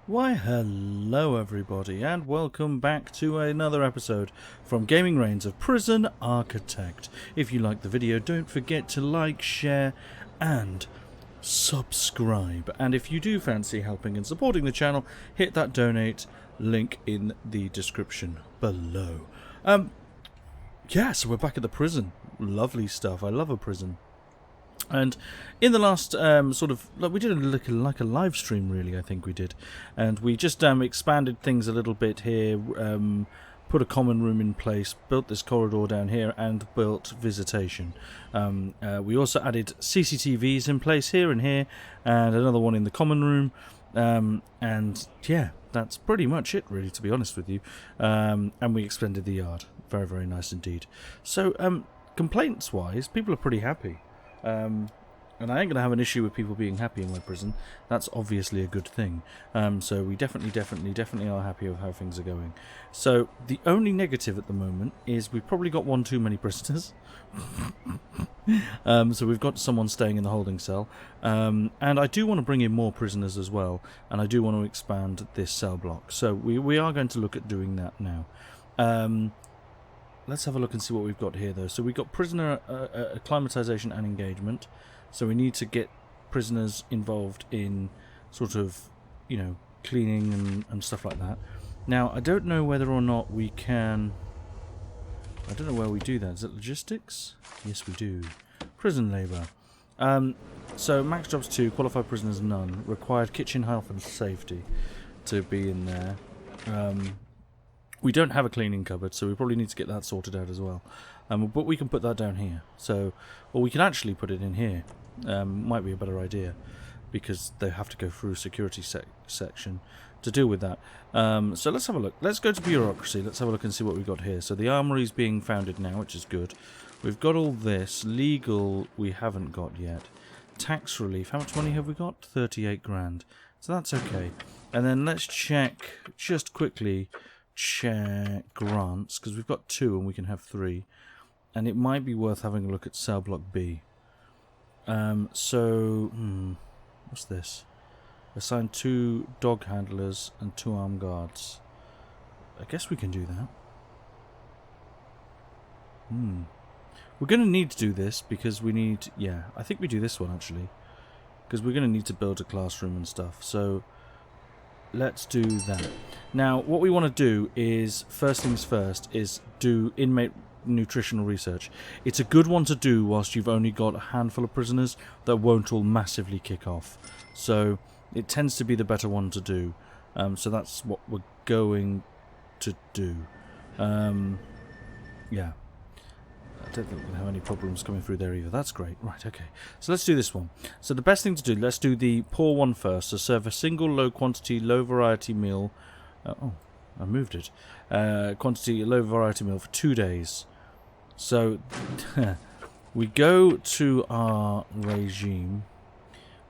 Why hello everybody and welcome back to another episode from Gaming Reigns of Prison Architect. If you like the video, don't forget to like, share and subscribe. And if you do fancy helping and supporting the channel, hit that donate link in the description below. Yeah, so we're back at the prison. Lovely stuff. I love a prison. And in the last we did like a live stream, really, I think we did, and we just expanded things a little bit here, put a common room in place, built this corridor down here, and built visitation. We also added CCTVs in place here and here, and another one in the common room, and yeah, that's pretty much it, really, to be honest with you. And we extended the yard. Very, very nice indeed. So, complaints-wise, people are pretty happy. And I ain't going to have an issue with people being happy in my prison. That's obviously a good thing. So we definitely are happy with how things are going. So the only negative at the moment is we've probably got one too many prisoners. So we've got someone staying in the holding cell. And I do want to bring in more prisoners as well. And I do want to expand this cell block. So we are going to look at doing that now. Let's have a look and see what we've got here, though. So we've got prisoner acclimatization and engagement. So we need to get prisoners involved in sort of, cleaning and stuff like that. Now, I don't know whether or not we can... I don't know where we do that. Is it logistics? Yes, we do. Prison labour. So max jobs 2, qualified prisoners none. Required kitchen health and safety to be in there. We don't have a cleaning cupboard, so we probably need to get that sorted out as well. But we can put that down here. So, or we can actually put it in here. Might be a better idea, because they have to go through security section to deal with that. So let's have a look. Let's go to bureaucracy. Let's have a look and see what we've got here. So the armory is being founded now, which is good. We've got all this. Legal, we haven't got yet. Tax relief. How much money have we got? 38 grand. So that's okay. And then let's check, just quickly, check grants, because we've got 2 and we can have 3, and it might be worth having a look at cell block B. What's this? Assign 2 dog handlers and 2 armed guards. I guess we can do that. We're going to need to do this because we need, I think we do this one actually, because we're going to need to build a classroom and stuff. So let's do that. Now, what we want to do is, first things first, is do inmate nutritional research. It's a good one to do whilst you've only got a handful of prisoners that won't all massively kick off. So it tends to be the better one to do. So that's what we're going to do. Yeah. I don't think we'll have any problems coming through there either. That's great. Right, okay. So let's do this one. So the best thing to do, let's do the poor one first. So serve a single low quantity, low variety meal. I moved it. Quantity, low variety meal for 2 days. So we go to our regime.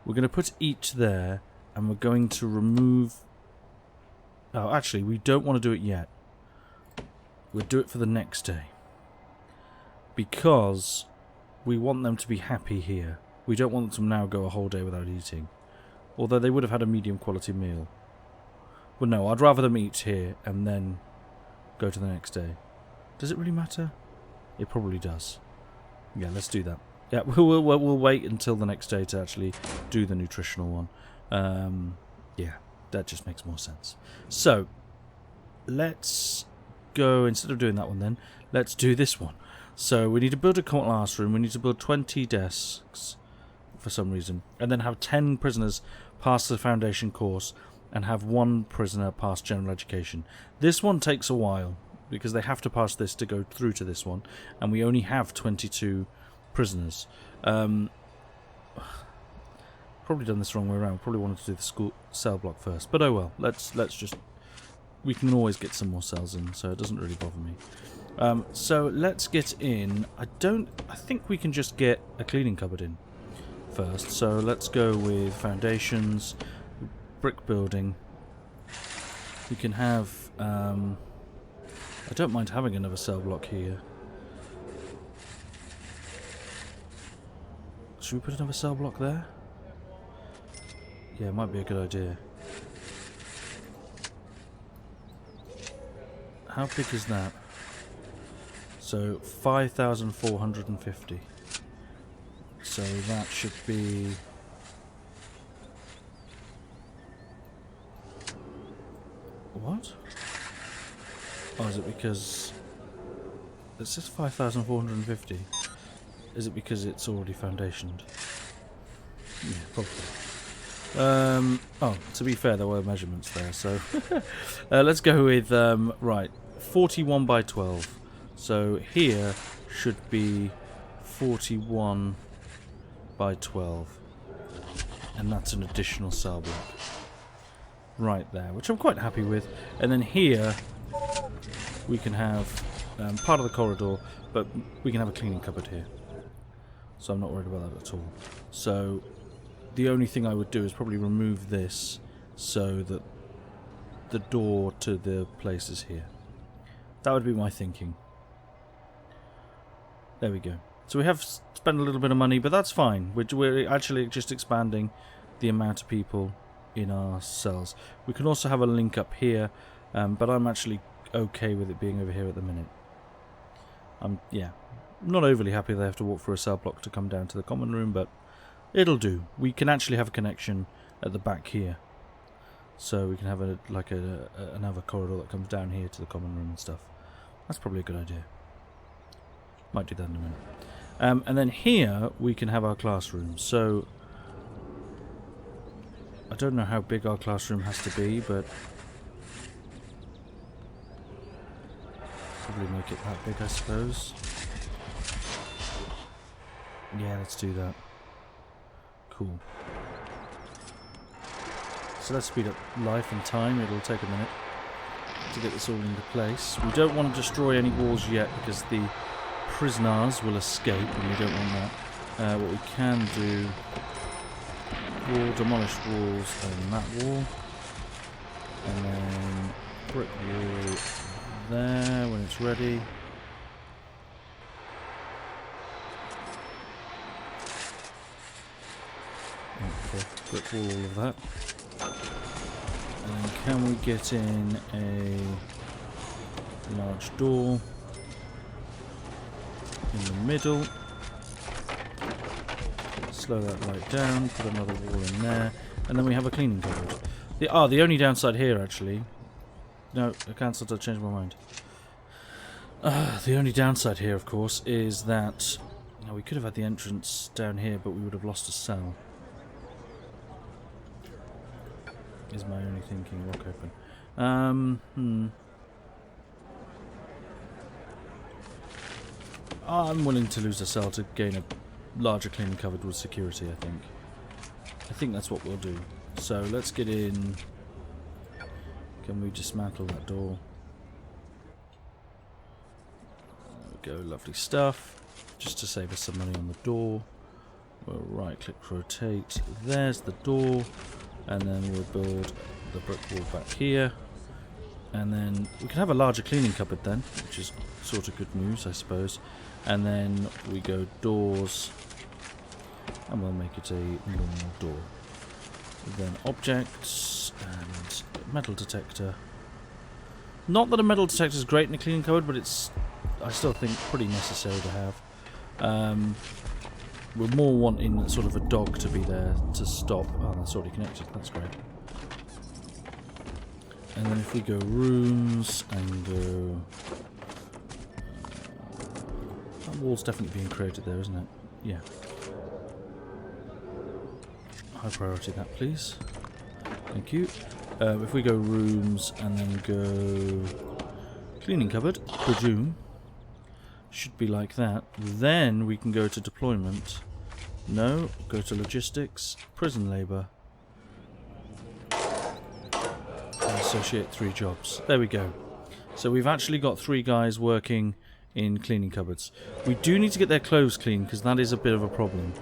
We're going to put eat there, and we're going to remove... Oh, actually, we don't want to do it yet. We'll do it for the next day, because we want them to be happy here. We don't want them to now go a whole day without eating. Although they would have had a medium quality meal. Well, no, I'd rather them eat here and then go to the next day. Does it really matter? It probably does. Yeah, let's do that. Yeah, we'll wait until the next day to actually do the nutritional one. Yeah, that just makes more sense. So, let's go, instead of doing that one then, let's do this one. So we need to build a classroom, we need to build 20 desks for some reason, and then have 10 prisoners pass the foundation course and have 1 prisoner pass general education. This one takes a while, because they have to pass this to go through to this one, and we only have 22 prisoners. Probably done this the wrong way around. Probably wanted to do the school cell block first, but oh well, let's just... We can always get some more cells in, so it doesn't really bother me. So let's get in. I think we can just get a cleaning cupboard in first. So let's go with foundations, brick building. We can have... I don't mind having another cell block here. Should we put another cell block there? Yeah, it might be a good idea. How big is that? So 5,450. So that should be... What? Oh, is it because... It says 5,450. Is it because it's already foundationed? Yeah, probably. Oh, to be fair, there were measurements there, so... let's go with, right, 41 by 12. So here should be 41 by 12. And that's an additional cell block. Right there, which I'm quite happy with. And then here, we can have part of the corridor, but we can have a cleaning cupboard here. So I'm not worried about that at all. So the only thing I would do is probably remove this so that the door to the place is here. That would be my thinking. There we go. So we have spent a little bit of money, but that's fine. We're actually just expanding the amount of people in our cells. We can also have a link up here, but I'm actually okay with it being over here at the minute. Yeah, not overly happy they have to walk through a cell block to come down to the common room, but it'll do. We can actually have a connection at the back here, so we can have another corridor that comes down here to the common room and stuff. That's probably a good idea. Might do that in a minute. And then here we can have our classroom. So I don't know how big our classroom has to be, but probably make it that big, I suppose. Yeah, let's do that. Cool. So let's speed up life and time. It'll take a minute to get this all into place. We don't want to destroy any walls yet because the prisoners will escape and we don't want that. What we can do, demolish walls and that wall, and then brick wall there when it's ready. Okay, brick wall, all of that. And then can we get in a large door in the middle? Slow that right down, put another wall in there, and then we have a cleaning cupboard. The only downside here, actually... No, I cancelled, I changed my mind. The only downside here, of course, is that... we could have had the entrance down here, but we would have lost a cell. Is my only thinking. Lock open. I'm willing to lose a cell to gain a larger cleaning cupboard with security, I think. I think that's what we'll do. So let's get in. Can we dismantle that door? There we go, lovely stuff. Just to save us some money on the door. We'll right click rotate. There's the door. And then we'll build the brick wall back here. And then we can have a larger cleaning cupboard then, which is sort of good news, I suppose. And then we go doors, and we'll make it a normal door. Then objects, and metal detector. Not that a metal detector is great in a cleaning cupboard, but it's, I still think, pretty necessary to have. We're more wanting sort of a dog to be there to stop. Oh, that's already connected. That's great. And then if we go rooms and go... that wall's definitely being created there, isn't it? Yeah. High priority that, please. Thank you. If we go rooms and then go... cleaning cupboard, presume. Should be like that. Then we can go to deployment. No, go to logistics, prison labour. And associate 3 jobs. There we go. So we've actually got 3 guys working in cleaning cupboards. We do need to get their clothes clean because that is a bit of a problem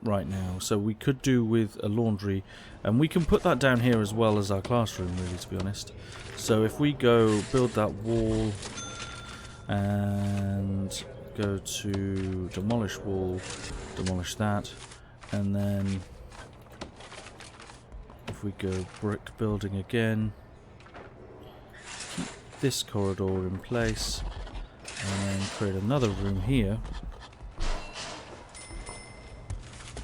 right now. So we could do with a laundry, and we can put that down here as well as our classroom, really, to be honest. So if we go build that wall and go to demolish wall, demolish that, and then if we go brick building again, this corridor in place, and then create another room here.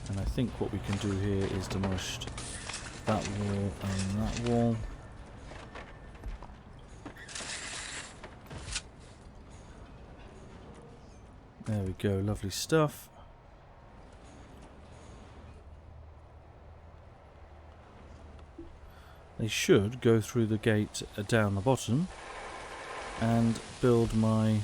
And I think what we can do here is demolish that wall and that wall. There we go, lovely stuff. They should go through the gate down the bottom and build my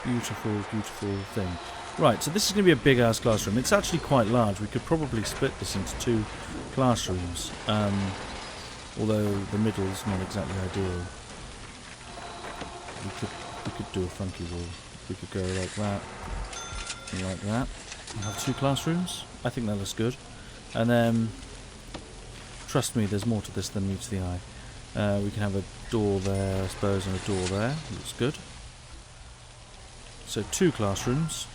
beautiful, beautiful thing. Right, so this is going to be a big ass classroom. It's actually quite large. We could probably split this into 2 classrooms, although the middle's not exactly ideal. We could do a funky wall. We could go like that and like that. And have 2 classrooms. I think that looks good. And then, trust me, there's more to this than meets the eye. We can have a door there, I suppose, and a door there. Looks good. So 2 classrooms.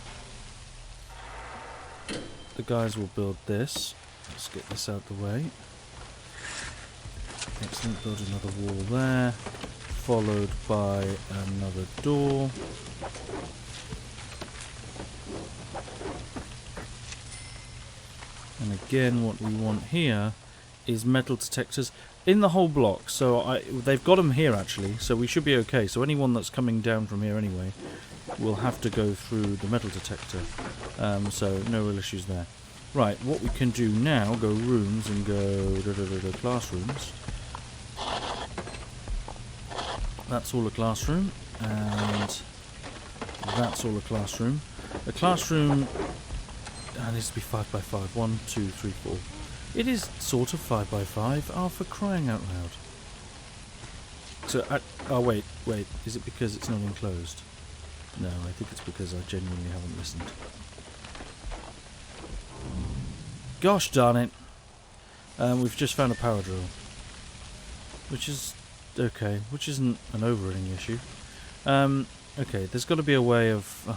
The guys will build this. Let's get this out the way. Excellent. Build another wall there, followed by another door. And again, what we want here is metal detectors in the whole block. So they've got them here actually, so we should be okay. So anyone that's coming down from here anyway will have to go through the metal detector. So no real issues there. Right, what we can do now, go rooms and go classrooms. That's all a classroom, and that's all a classroom. A classroom needs to be 5 by 5. 1, 2, 3, 4. It is sort of 5 by 5. Oh, for crying out loud! So, oh wait. Is it because it's not enclosed? No, I think it's because I genuinely haven't listened. Gosh darn it! We've just found a power drill, which is okay. Which isn't an overrunning issue. Okay, there's got to be a way of.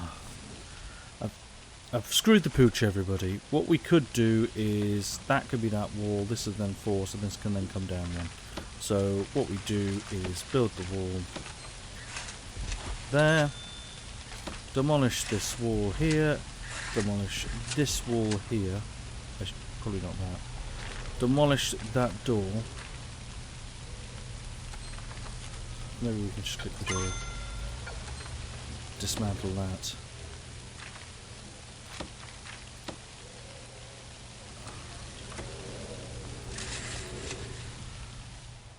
I've screwed the pooch, everybody. What we could do is that could be that wall. This is then 4, so this can then come down 1. So what we do is build the wall there. Demolish this wall here. Demolish this wall here. Probably not that. Demolish that door. Maybe we can just click the door. Dismantle that.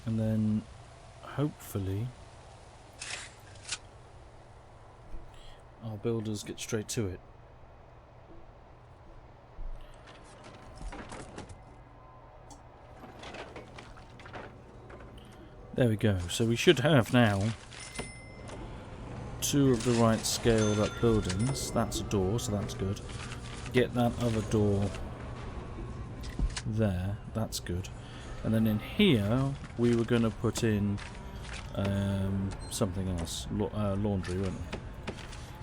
And then, hopefully, our builders get straight to it. There we go. So we should have now 2 of the right scaled up buildings. That's a door, so that's good. Get that other door there. That's good. And then in here, we were going to put in something else. Laundry, weren't we?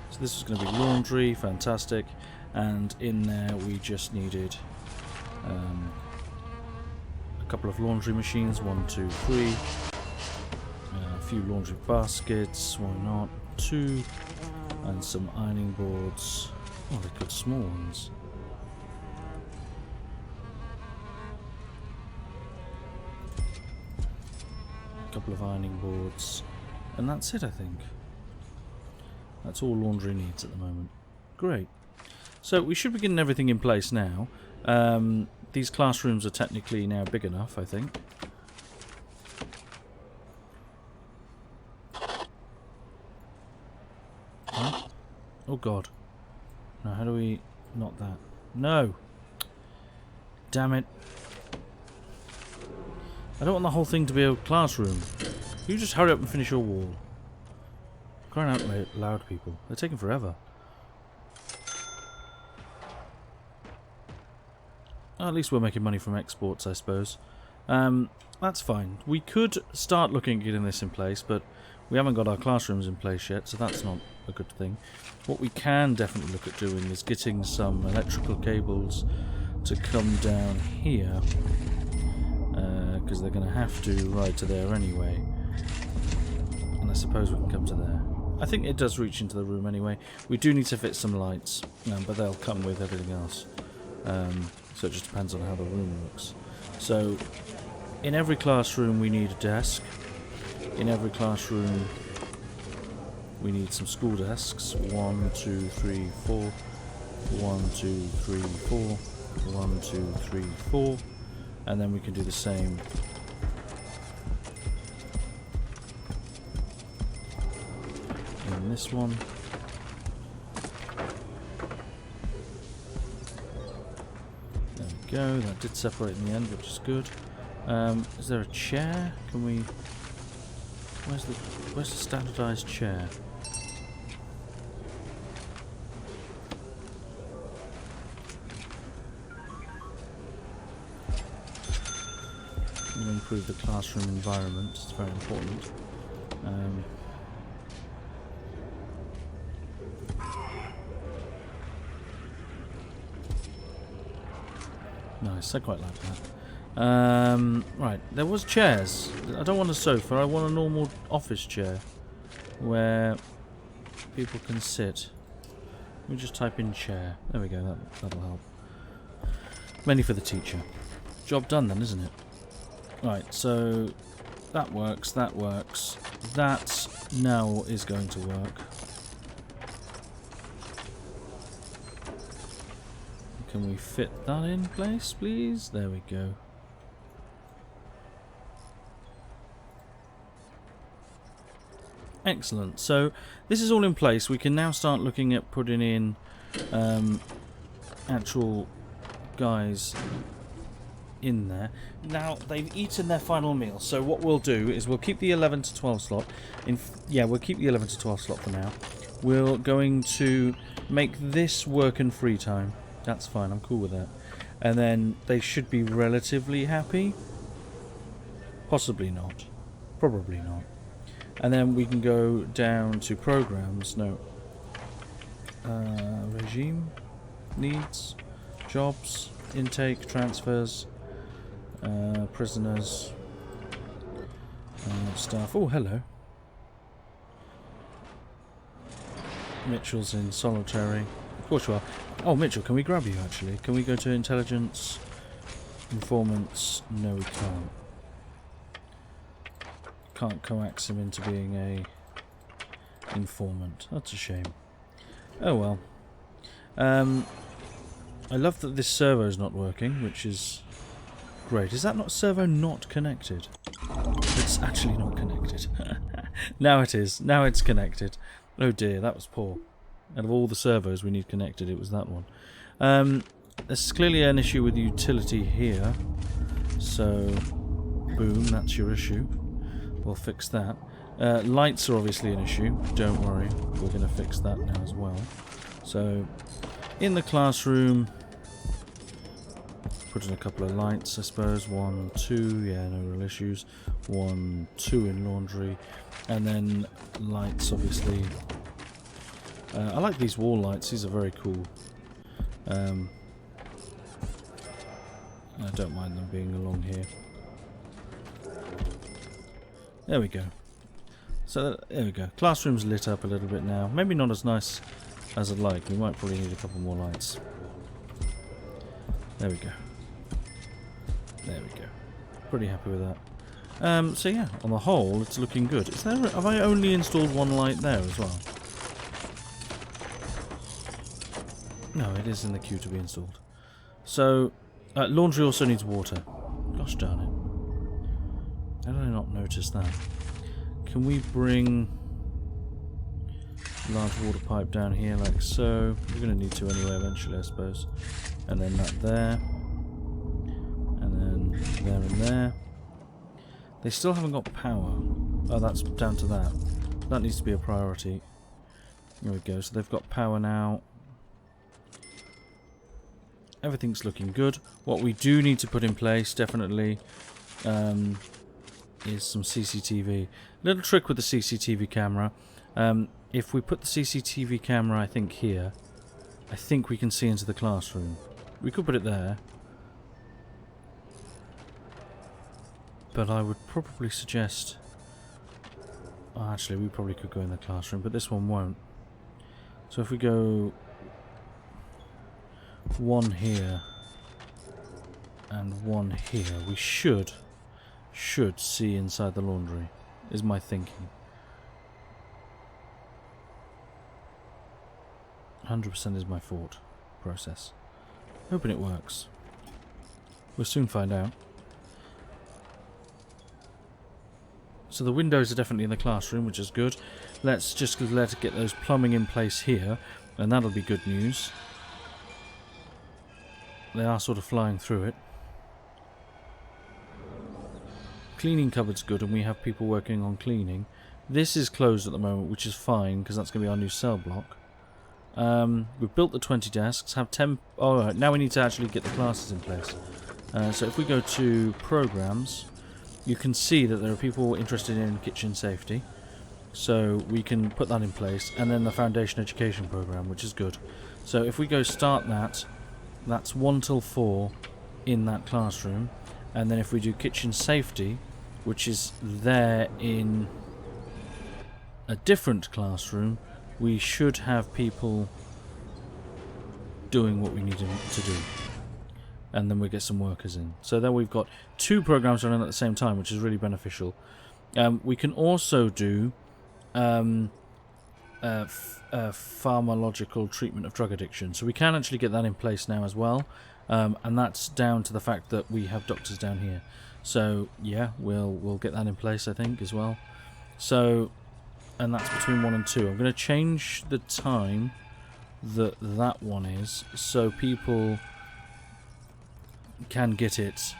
So this is going to be laundry. Fantastic. And in there, we just needed a couple of laundry machines. 1, 2, 3. A few laundry baskets. Why not? 2. And some ironing boards. Oh, they're good small ones. Couple of ironing boards, and that's it. I think that's all laundry needs at the moment. Great. So we should be getting everything in place now. These classrooms are technically now big enough, I think. Huh? Oh god. Now how do we... not that. No! Damn it. I don't want the whole thing to be a classroom. You just hurry up and finish your wall. Crying out loud, people. They're taking forever. At least we're making money from exports, I suppose. That's fine. We could start looking at getting this in place, but we haven't got our classrooms in place yet, so that's not a good thing. What we can definitely look at doing is getting some electrical cables to come down here. because they're going to have to ride to there anyway. And I suppose we can come to there. I think it does reach into the room anyway. We do need to fit some lights, but they'll come with everything else. So it just depends on how the room looks. So, in every classroom we need a desk. In every classroom we need some school desks. 1, 2, 3, 4. 1, 2, 3, 4. 1, 2, 3, 4. And then we can do the same in this one. There we go. That did separate in the end, which is good. Is there a chair? Can we... Where's the standardized chair? We'll improve the classroom environment. It's very important. Nice, I quite like that. Right, there was chairs. I don't want a sofa, I want a normal office chair where people can sit. Let me just type in chair. There we go, that'll help. Mainly for the teacher. Job done then, isn't it? Right, so that works, that works. That now is going to work. Can we fit that in place, please? There we go. Excellent. So this is all in place. We can now start looking at putting in actual guys in there. Now they've eaten their final meal. So what we'll do is we'll keep the 11 to 12 slot. We'll keep the 11 to 12 slot for now. We're going to make this work in free time. That's fine. I'm cool with that. And then they should be relatively happy. Possibly not. Probably not. And then we can go down to programs. No. Regime. Needs. Jobs. Intake. Transfers. Prisoners. Staff. Oh, hello. Mitchell's in solitary. Of course you are. Oh, Mitchell, can we grab you, actually? Can we go to intelligence? Informants? No, we can't. Can't coax him into being a informant. That's a shame. Oh, well. I love that this servo's not working, which is great. Is that not servo not connected? It's actually not connected. Now it is. Now it's connected. Oh, dear, that was poor. Out of all the servos we need connected, it was that one. There's clearly an issue with the utility here. So, boom, that's your issue. We'll fix that. Lights are obviously an issue. Don't worry, we're going to fix that now as well. So, in the classroom, put in a couple of lights, I suppose. 1, 2, yeah, no real issues. 1, 2 in laundry. And then lights, obviously. I like these wall lights, these are very cool. I don't mind them being along here. There we go. So, there we go. Classroom's lit up a little bit now. Maybe not as nice as I'd like. We might probably need a couple more lights. There we go. There we go. Pretty happy with that. So yeah, on the whole, it's looking good. Is there? Have I only installed one light there as well? No, it is in the queue to be installed. So, laundry also needs water. Gosh darn it. How did I not notice that? Can we bring a large water pipe down here like so? We're going to need to anyway eventually, I suppose. And then that there. And then there and there. They still haven't got power. Oh, that's down to that. That needs to be a priority. There we go. So they've got power now. Everything's looking good. What we do need to put in place, definitely, is some CCTV. Little trick with the CCTV camera. If we put the CCTV camera, I think, here, I think we can see into the classroom. We could put it there. But I would probably suggest... Oh, actually, we probably could go in the classroom, but this one won't. So if we go... one here and one here, we should see inside the laundry, is my thinking. 100% is my thought process. Hoping it works. We'll soon find out. So the windows are definitely in the classroom, which is good. Let's just get those plumbing in place here, and that'll be good news. They are sort of flying through it. Cleaning cupboard's good, and we have people working on cleaning. This is closed at the moment, which is fine, because that's going to be our new cell block. We've built the 20 desks, have 10... Oh, right, now we need to actually get the classes in place. So if we go to programs, you can see that there are people interested in kitchen safety. So we can put that in place. And then the foundation education program, which is good. So if we go start that, that's 1 till 4 in that classroom. And then if we do kitchen safety, which is there in a different classroom, we should have people doing what we need them to do. And then we get some workers in. So then we've got 2 programs running at the same time, which is really beneficial. We can also do pharmacological treatment of drug addiction. So we can actually get that in place now as well. And that's down to the fact that we have doctors down here. So yeah, we'll get that in place, I think, as well. So, and that's between 1 and 2. I'm going to change the time that one is, so people can get it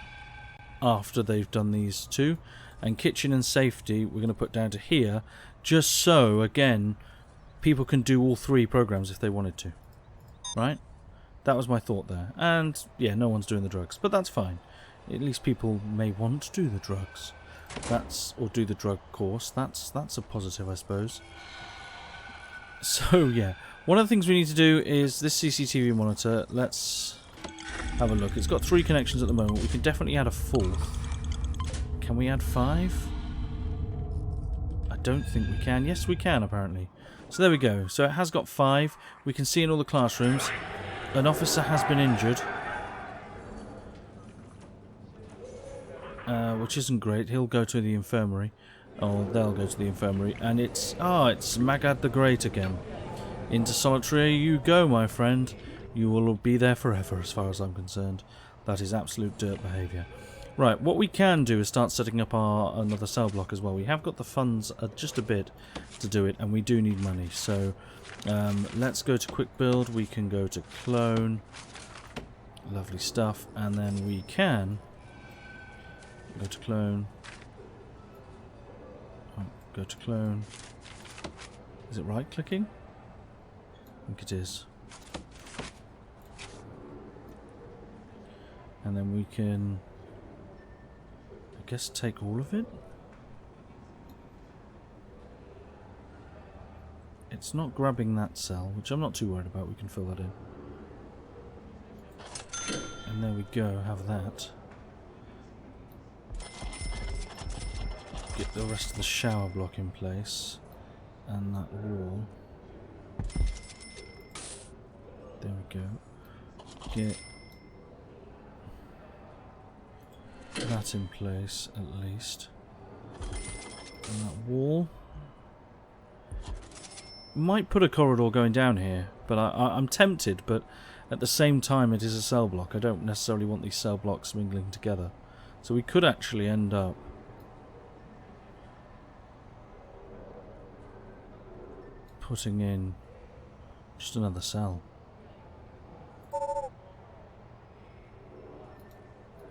after they've done these 2. And kitchen and safety we're going to put down to here, just so, again, people can do all 3 programs if they wanted to. Right? That was my thought there. And, yeah, no one's doing the drugs, but that's fine. At least people may want to do the drugs. Or do the drug course. That's a positive, I suppose. So, yeah. One of the things we need to do is this CCTV monitor. Let's have a look. It's got 3 connections at the moment. We can definitely add a 4th. Can we add 5? I don't think we can. Yes, we can, apparently. So there we go. So it has got 5. We can see in all the classrooms. An officer has been injured. Which isn't great. He'll go to the infirmary. Or they'll go to the infirmary. And it's Magad the Great again. Into solitary you go, my friend. You will be there forever, as far as I'm concerned. That is absolute dirt behaviour. Right, what we can do is start setting up another cell block as well. We have got the funds just a bit to do it, and we do need money. So let's go to quick build. We can go to clone. Lovely stuff. And then we can go to clone. Oh, go to clone. Is it right clicking? I think it is. And then we can, I guess, take all of it. It's not grabbing that cell, which I'm not too worried about. We can fill that in. And there we go, have that. Get the rest of the shower block in place. And that wall. There we go. Get that in place, at least. And that wall. Might put a corridor going down here, but I'm tempted, but at the same time it is a cell block. I don't necessarily want these cell blocks mingling together. So we could actually end up putting in just another cell.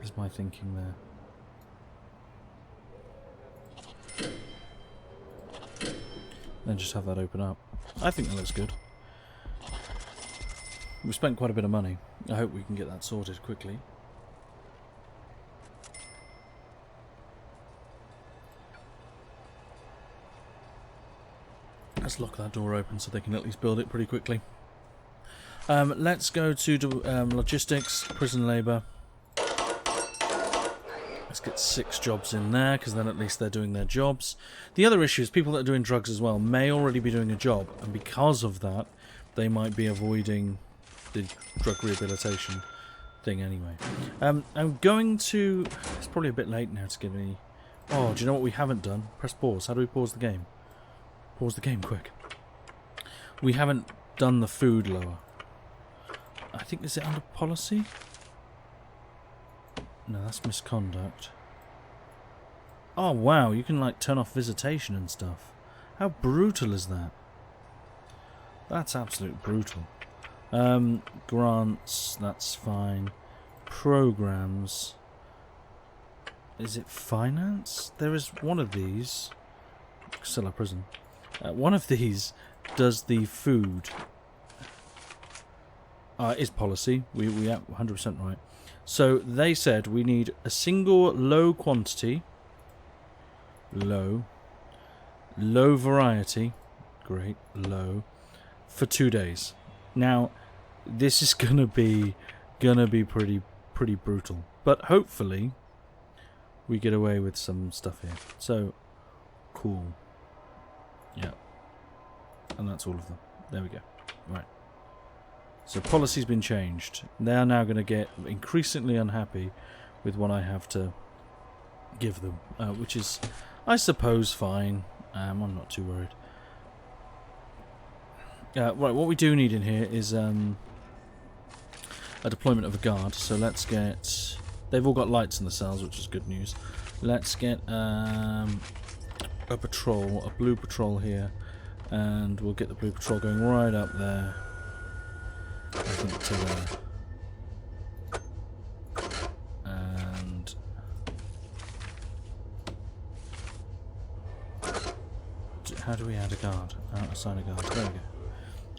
Is my thinking there. Then just have that open up. I think that looks good. We've spent quite a bit of money. I hope we can get that sorted quickly. Let's lock that door open so they can at least build it pretty quickly. Let's go to logistics, prison labour. Let's get 6 jobs in there, because then at least they're doing their jobs. The other issue is people that are doing drugs as well may already be doing a job, and because of that, they might be avoiding the drug rehabilitation thing anyway. I'm going to... It's probably a bit late now to give me... Oh, do you know what we haven't done? Press pause. How do we pause the game? Pause the game, quick. We haven't done the food lower. I think, is it under policy? No, that's misconduct. Oh, wow, you can, like, turn off visitation and stuff. How brutal is that? That's absolutely brutal. Grants, that's fine. Programs. Is it finance? There is one of these. Still a prison. One of these does the food. Is policy. We are 100% right. So they said we need a single low quantity. Low variety. Great. Low. For 2 days. Now, this is gonna be pretty brutal. But hopefully we get away with some stuff here. So cool. Yeah. And that's all of them. There we go. Right. So policy's been changed. They are now going to get increasingly unhappy with what I have to give them, which is, I suppose, fine. I'm not too worried. Right, what we do need in here is a deployment of a guard. So let's get... They've all got lights in the cells, which is good news. Let's get a patrol, a blue patrol here, and we'll get the blue patrol going right up there. I think to there. And how do we add a guard? Assign a guard. There we go.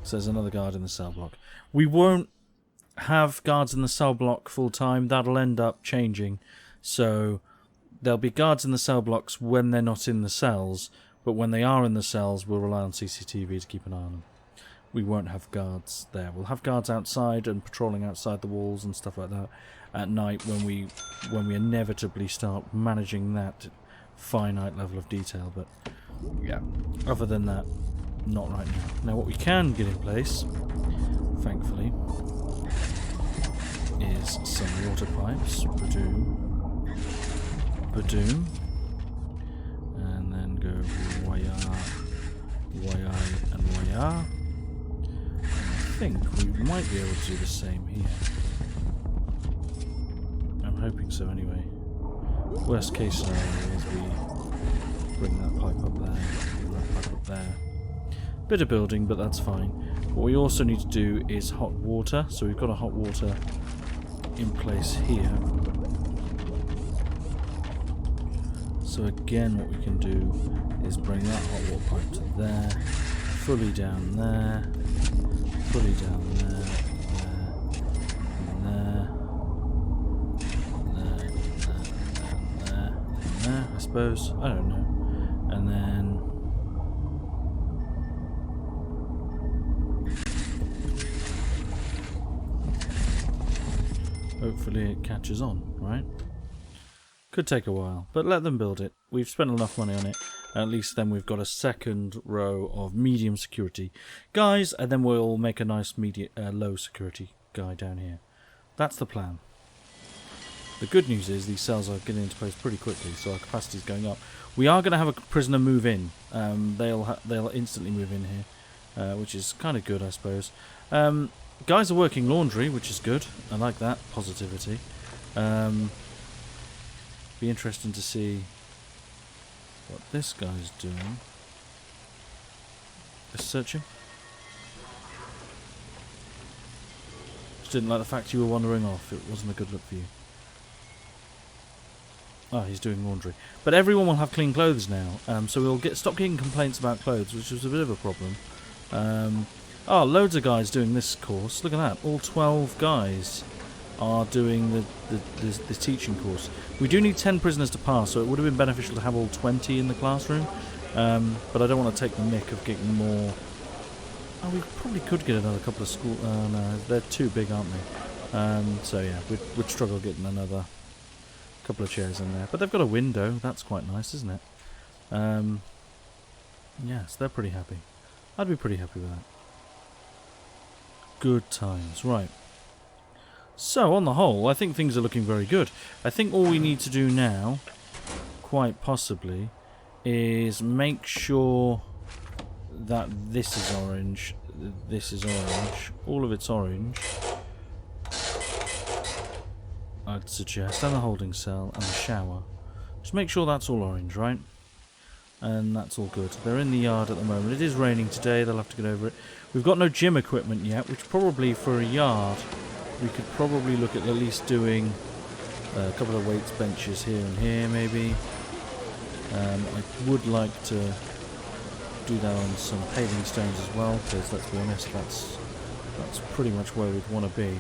So there's another guard in the cell block. We won't have guards in the cell block full time. That'll end up changing. So there'll be guards in the cell blocks when they're not in the cells, but when they are in the cells, we'll rely on CCTV to keep an eye on them. We won't have guards there. We'll have guards outside and patrolling outside the walls and stuff like that at night when we inevitably start managing that finite level of detail. But yeah, other than that, not right now. Now what we can get in place, thankfully, is some water pipes. Badoom. Badoom. And then go wire, and wire. I think we might be able to do the same here. I'm hoping so anyway. Worst case scenario is we bring that pipe up there, bring that pipe up there. Bit of building, but that's fine. What we also need to do is hot water. So we've got a hot water in place here. So again, what we can do is bring that hot water pipe to there, fully down there, fully down there, there, I suppose. I don't know. And then hopefully it catches on, right? Could take a while, but let them build it. We've spent enough money on it. At least then we've got a second row of medium security guys, and then we'll make a nice low security guy down here. That's the plan. The good news is these cells are getting into place pretty quickly, so our capacity is going up. We are going to have a prisoner move in. They'll instantly move in here, which is kind of good, I suppose. Guys are working laundry, which is good. I like that positivity. Be interesting to see what this guy's doing. Just searching. Just didn't like the fact you were wandering off. It wasn't a good look for you. Oh, he's doing laundry. But everyone will have clean clothes now. So we'll stop getting complaints about clothes, which was a bit of a problem. Oh, loads of guys doing this course. Look at that. All 12 guys are doing the teaching course. We do need 10 prisoners to pass, so it would have been beneficial to have all 20 in the classroom. But I don't want to take the mick of getting more. Oh, we probably could get another couple of school. No, they're too big, aren't they? So yeah, we'd struggle getting another couple of chairs in there. But they've got a window. That's quite nice, isn't it? Yes, they're pretty happy. I'd be pretty happy with that. Good times. Right. So, on the whole, I think things are looking very good. I think all we need to do now, quite possibly, is make sure that this is orange, this is orange, all of it's orange, I'd suggest, and the holding cell, and the shower. Just make sure that's all orange, right? And that's all good. They're in the yard at the moment. It is raining today, they'll have to get over it. We've got no gym equipment yet, which probably for a yard, we could probably look at least doing a couple of weights benches here and here, maybe. I would like to do that on some paving stones as well, because let's be honest, that's pretty much where we'd want to be.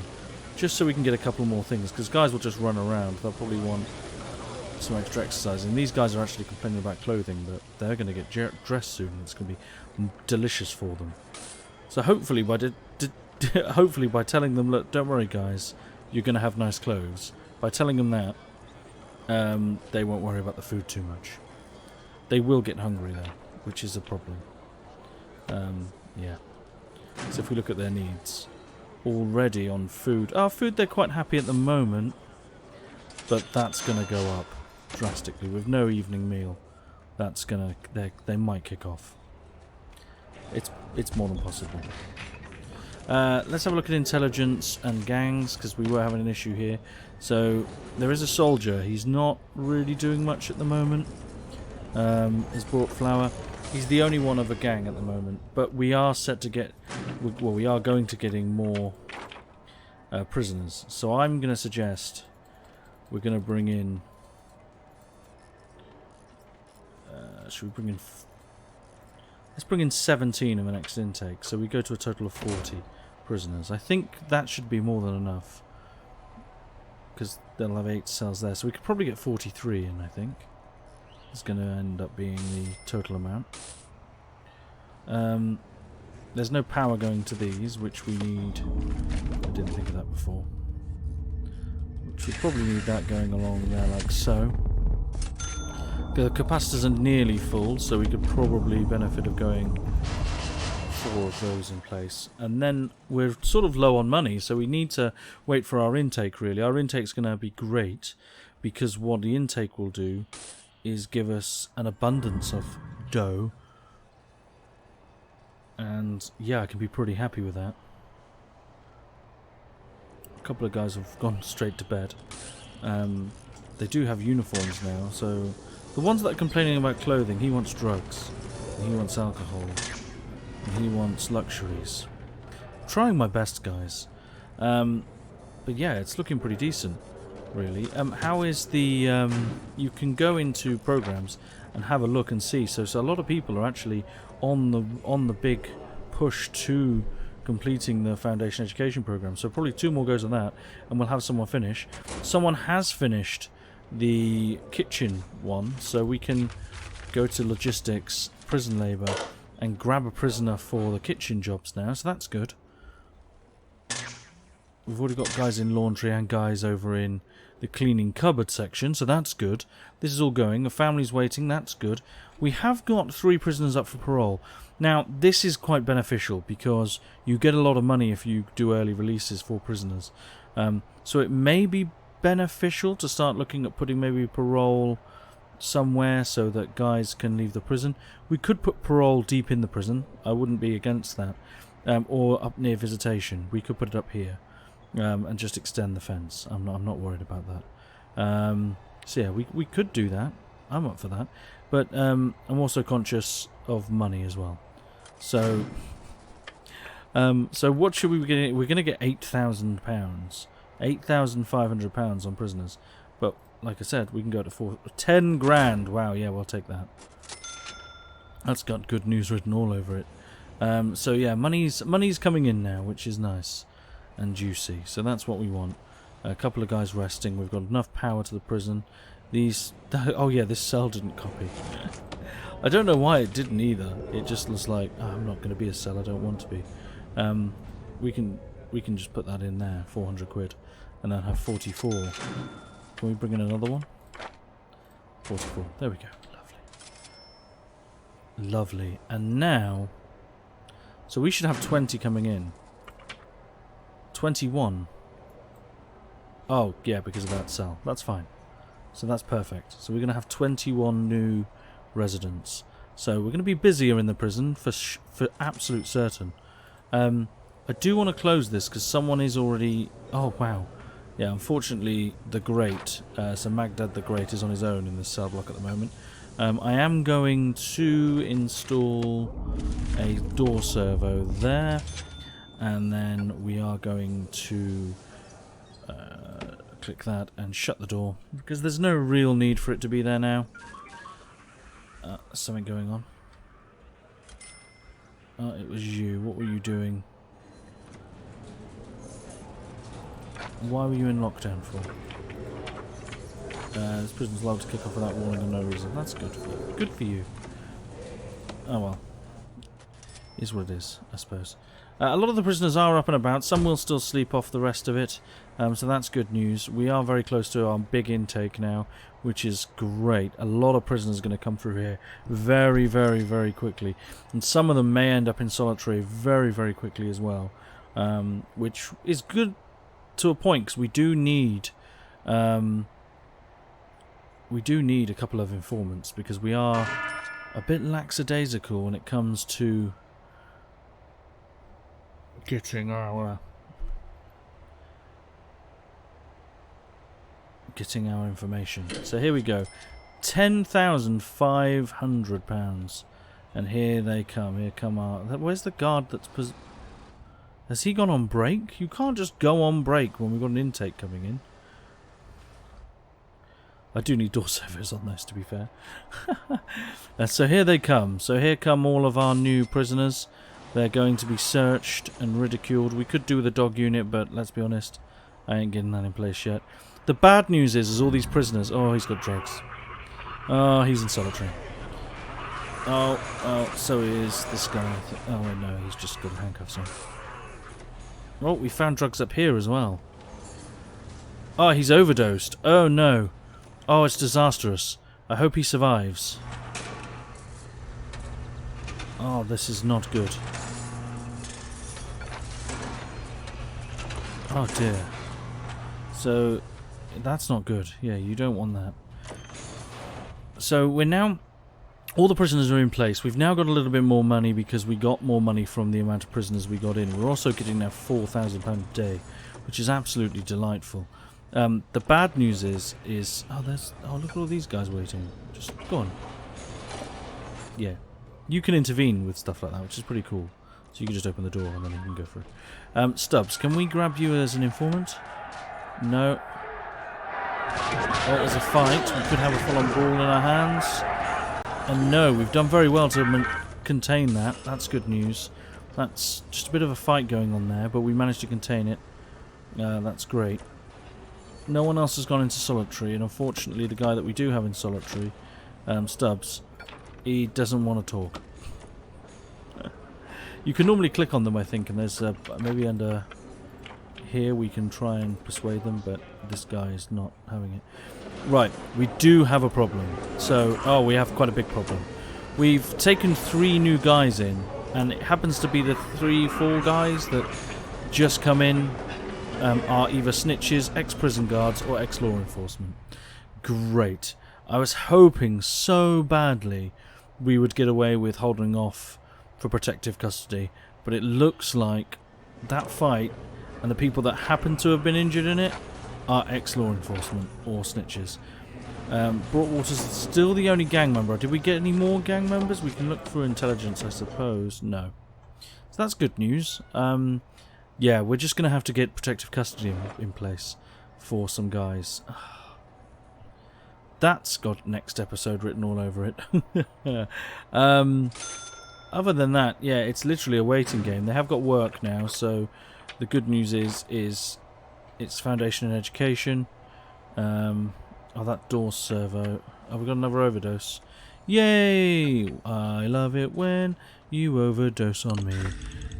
Just so we can get a couple more things, because guys will just run around. They'll probably want some extra exercise. And these guys are actually complaining about clothing, but they're going to get dressed soon. It's going to be delicious for them. So hopefully hopefully by telling them, look, don't worry guys, you're going to have nice clothes. By telling them that, they won't worry about the food too much. They will get hungry though, which is a problem. Yeah. So if we look at their needs, already on food. Food they're quite happy at the moment, but that's going to go up drastically with no evening meal. That's going to, they might kick off. It's more than possible. Let's have a look at intelligence and gangs, because we were having an issue here. So there is a soldier. He's not really doing much at the moment. He's brought flour. He's the only one of a gang at the moment, but we are set to get, well, we are going to getting more prisoners. So I'm going to suggest we're going to bring in, should we bring in, let's bring in 17 in the next intake, so we go to a total of 40 prisoners. I think that should be more than enough, because they'll have 8 cells there, so we could probably get 43 in, I think. It's going to end up being the total amount. There's no power going to these, which we need. I didn't think of that before. Which we probably need that going along there like so. The capacitors are nearly full, so we could probably benefit of going 4 of those in place. And then we're sort of low on money, so we need to wait for our intake, really. Our intake's going to be great, because what the intake will do is give us an abundance of dough. And yeah, I can be pretty happy with that. A couple of guys have gone straight to bed. They do have uniforms now, so the ones that are complaining about clothing, he wants drugs, and he wants alcohol, and he wants luxuries. I'm trying my best, guys. But yeah, it's looking pretty decent, really. How is the... you can go into programs and have a look and see. So a lot of people are actually on the big push to completing the foundation education program. So probably 2 more goes on that, and we'll have someone finish. Someone has finished the kitchen one, so we can go to logistics, prison labour, and grab a prisoner for the kitchen jobs now. So that's good. We've already got guys in laundry and guys over in the cleaning cupboard section, so that's good. This is all going. The family's waiting, that's good. We have got 3 prisoners up for parole. Now, this is quite beneficial because you get a lot of money if you do early releases for prisoners. So it may be beneficial to start looking at putting maybe parole somewhere so that guys can leave the prison. We could put parole deep in the prison. I wouldn't be against that. Or up near visitation. We could put it up here. And just extend the fence. I'm not worried about that. So yeah, we could do that. I'm up for that. But I'm also conscious of money as well. So so what should we be getting? We're going to get £8,000, £8,500 on prisoners. But like I said, we can go to 10 grand. Wow, yeah, we'll take that. That's got good news written all over it. So yeah, money's coming in now, which is nice and juicy. So that's what we want. A couple of guys resting. We've got enough power to the prison. These... Oh yeah, this cell didn't copy. I don't know why it didn't either. It just was like, oh, I'm not going to be a cell. I don't want to be. We can just put that in there, 400 quid, and then have 44. Can we bring in another one? 44. There we go. Lovely. Lovely. And now... So we should have 20 coming in. 21. Oh, yeah, because of that cell. That's fine. So that's perfect. So we're going to have 21 new residents. So we're going to be busier in the prison for absolute certain. I do want to close this because someone is already... Oh, wow. Yeah, unfortunately, the Great, so Magdad the Great is on his own in this cell block at the moment. I am going to install a door servo there, and then we are going to click that and shut the door, because there's no real need for it to be there now. Something going on. It was you. What were you doing? Why were you in lockdown for? This prison's allowed to kick off without warning and no reason. That's good. Good for you. Oh well. Is what it is, I suppose. A lot of the prisoners are up and about. Some will still sleep off the rest of it. So that's good news. We are very close to our big intake now, which is great. A lot of prisoners are going to come through here very, very, very quickly. And some of them may end up in solitary very, very quickly as well. Which is good to a point, because we do need a couple of informants, because we are a bit lackadaisical when it comes to getting our information. So here we go. £10,500, and here they come. Here come our... Where's the guard that's... Has he gone on break? You can't just go on break when we've got an intake coming in. I do need door servers on this, to be fair. So here they come. So here come all of our new prisoners. They're going to be searched and ridiculed. We could do with a dog unit, but let's be honest, I ain't getting that in place yet. The bad news is all these prisoners... Oh, he's got drugs. Oh, he's in solitary. Oh, so is this guy. Oh, wait, no, he's just got handcuffs on. Oh, we found drugs up here as well. Oh, he's overdosed. Oh, no. Oh, it's disastrous. I hope he survives. Oh, this is not good. Oh, dear. So, that's not good. Yeah, you don't want that. So, we're now... All the prisoners are in place. We've now got a little bit more money because we got more money from the amount of prisoners we got in. We're also getting now £4,000 a day, which is absolutely delightful. The bad news is look at all these guys waiting. Just go on. Yeah, you can intervene with stuff like that, which is pretty cool. So you can just open the door and then you can go through. Stubbs, can we grab you as an informant? No. Oh, there's a fight. We could have a full-on brawl in our hands. And no, we've done very well to contain that. That's good news. That's just a bit of a fight going on there, but we managed to contain it. That's great. No one else has gone into solitary, and unfortunately the guy that we do have in solitary, Stubbs, he doesn't want to talk. You can normally click on them, I think, and there's maybe under here we can try and persuade them, but this guy is not having it. Right, we do have a problem. So, we have quite a big problem. We've taken 3 new guys in, and it happens to be the 3-4 guys that just come in are either snitches, ex-prison guards, or ex-law enforcement. Great. I was hoping so badly we would get away with holding off for protective custody, but it looks like that fight and the people that happen to have been injured in it are ex-law enforcement or snitches. Broadwater's still the only gang member. Did we get any more gang members? We can look for intelligence, I suppose. No. So that's good news. Yeah, we're just going to have to get protective custody in place for some guys. That's got next episode written all over it. Other than that, yeah, it's literally a waiting game. They have got work now, so the good news is it's foundation and education. That door servo. Oh, we got another overdose. Yay! I love it when you overdose on me.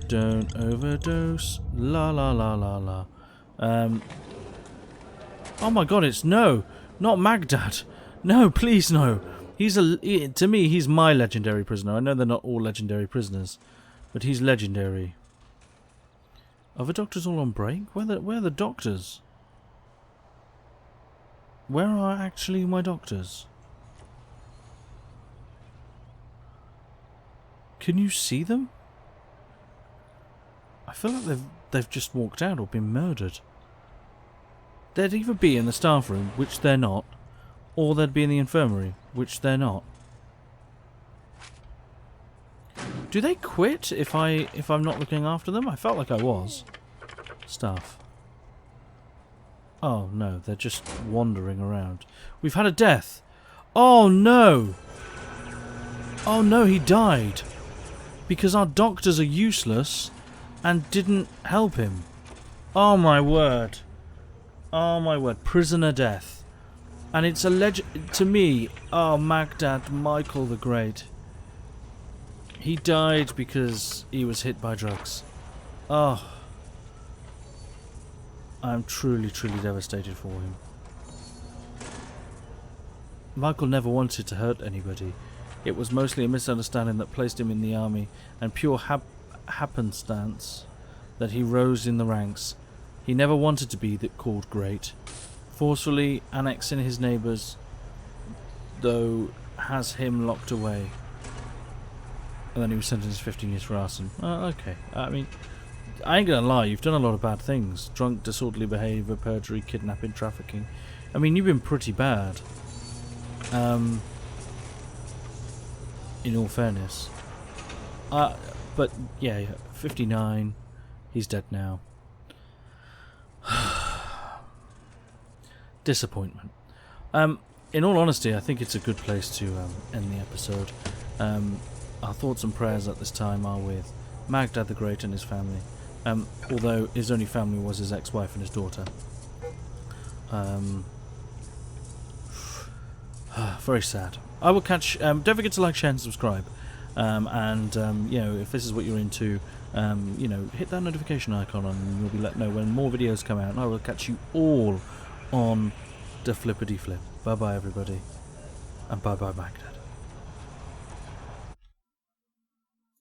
Don't overdose. La la la la la. Oh my god, it's not Magdad. No, please no. To me, he's my legendary prisoner. I know they're not all legendary prisoners, but he's legendary. Are the doctors all on break? Where are the doctors? Where are actually my doctors? Can you see them? I feel like they've just walked out or been murdered. They'd either be in the staff room, which they're not, or they'd be in the infirmary, which they're not. Do they quit if I'm not looking after them? I felt like I was. Staff. Oh no, they're just wandering around. We've had a death. Oh no! Oh no, he died. Because our doctors are useless and didn't help him. Oh my word. Oh my word. Prisoner death. And it's a to me, oh, Magdad Michael the Great. He died because he was hit by drugs. Oh. I'm truly, truly devastated for him. Michael never wanted to hurt anybody. It was mostly a misunderstanding that placed him in the army, and pure happenstance that he rose in the ranks. He never wanted to be called great. Forcefully annexing his neighbours, though, has him locked away. And then he was sentenced to 15 years for arson. Okay. I mean, I ain't gonna lie, you've done a lot of bad things. Drunk, disorderly behaviour, perjury, kidnapping, trafficking. I mean, you've been pretty bad. In all fairness. But, yeah, 59. He's dead now. Disappointment. In all honesty, I think it's a good place to end the episode. Our thoughts and prayers at this time are with Magdad the Great and his family. Although his only family was his ex-wife and his daughter. Very sad. I will catch... don't forget to like, share and subscribe. You know, if this is what you're into, you know, hit that notification icon and you'll be let know when more videos come out. And I will catch you all on the flippity flip. Bye bye everybody. And bye bye Magdad.